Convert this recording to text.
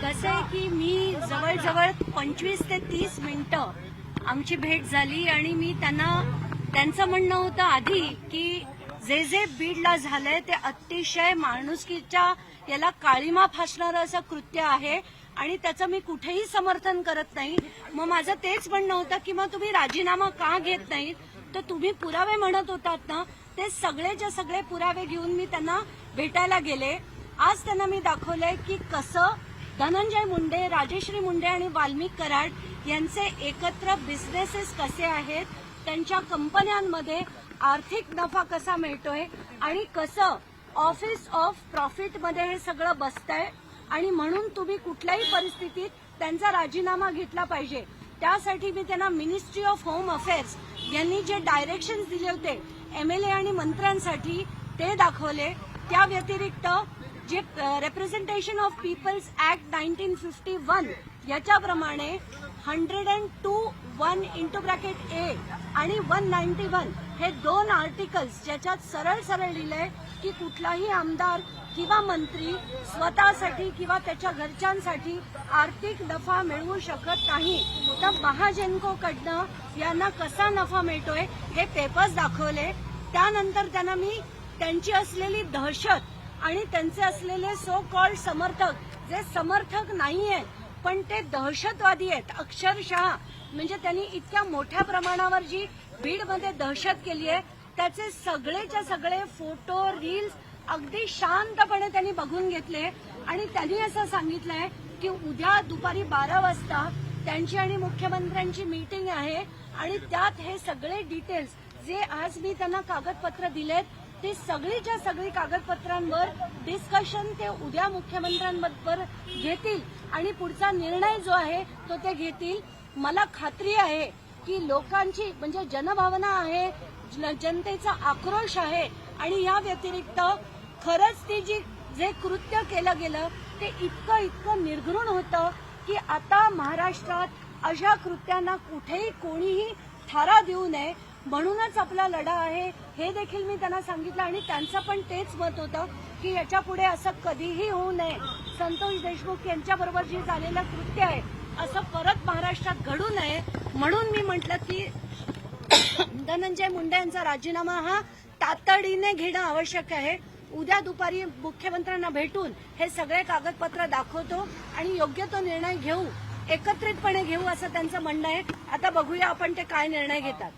कसं आहे की मी जवळजवळ 25 ते 30 मिनिटं आमची भेट झाली आणि मी त्यांचं म्हणणं होतं आधी की जे बीडला झालंय ते अतिशय माणुसकीच्या याला काळीमा फासणारं असं कृत्य आहे आणि त्याचं मी कुठेही समर्थन करत नाही. मग माझं तेच म्हणणं होतं की मग तुम्ही राजीनामा का घेत नाहीत, तर तुम्ही पुरावे म्हणत होतात ना, ते सगळेच्या सगळे पुरावे घेऊन मी त्यांना भेटायला गेले. आज त्यांना मी दाखवलंय की कसं धनंजय मुंडे, राजश्री मुंडे आणि वाल्मिक कराड यांचे एकत्र बिझनेसेस कसे आहेत, त्यांच्या कंपन्यांमध्ये आर्थिक नफा कसा मिळतोय आणि कसं ऑफिस ऑफ प्रॉफिटमध्ये हे सगळं बसतंय आणि म्हणून तुम्ही कुठल्याही परिस्थितीत त्यांचा राजीनामा घेतला पाहिजे. त्यासाठी मी त्यांना मिनिस्ट्री ऑफ होम अफेअर्स यांनी जे डायरेक्शन्स दिले होते एमएलए आणि मंत्र्यांसाठी ते दाखवले. त्या व्यतिरिक्त जे रिप्रेझेंटेशन ऑफ पीपल्स ऍक्ट 1951 याच्याप्रमाणे 102(1)(a) आणि 191 हे दोन आर्टिकल्स ज्याच्यात सरळ सरळ लिहिलंय की कुठलाही आमदार किंवा मंत्री स्वतःसाठी किंवा त्याच्या घरच्यांसाठी आर्थिक नफा मिळवू शकत नाही. तर महाजनकोकडनं यांना कसा नफा मिळतोय हे पेपर्स दाखवले. त्यानंतर त्यांना मी त्यांची असलेली दहशत आणि त्यांचे असलेले सो कॉल्ड समर्थक, जे समर्थक नाहीये पण ते दहशतवादी आहेत अक्षरशः, म्हणजे त्यांनी इतक्या मोठ्या प्रमाणावर जी बीडमध्ये दहशत केली आहे त्याचे सगळेच्या सगळे फोटो, रील्स अगदी शांतपणे त्यांनी बघून घेतले आणि त्यांनी असं सांगितलंय की उद्या दुपारी 12 वाजता त्यांची आणि मुख्यमंत्र्यांची मीटिंग आहे आणि त्यात हे सगळे डिटेल्स जे आज मी त्यांना कागदपत्र दिलेत ते सगळीच्या सगळी कागदपत्रांवर डिस्कशन ते उद्या मुख्यमंत्र्यांबरोबर घेतील आणि पुढचा निर्णय जो आहे तो ते घेतील. मला खात्री आहे की लोकांची म्हणजे जनभावना आहे, जनतेचा आक्रोश आहे आणि या व्यतिरिक्त खरंच ती जे कृत्य केलं गेलं ते इतकं निर्घृण होतं की आता महाराष्ट्रात अशा कृत्यांना कुठेही कोणीही थारा देऊ नये. म्हणूनच आपला लढा आहे हे देखील मी त्यांना सांगितलं आणि त्यांचं पण तेच मत होतं की याच्या पुढे असं कधीही होऊ नये. संतोष देशमुख यांच्याबरोबर जे झालेलं कृत्य आहे असं परत महाराष्ट्रात घडू नये म्हणून मी म्हटलं की धनंजय मुंडे यांचा राजीनामा हा तातडीने घेणं आवश्यक आहे. उद्या दुपारी मुख्यमंत्र्यांना भेटून हे सगळे कागदपत्र दाखवतो आणि योग्य तो निर्णय घेऊ, एकत्रितपणे घेऊ असं त्यांचं म्हणणं आहे. आता बघूया आपण ते काय निर्णय घेतात.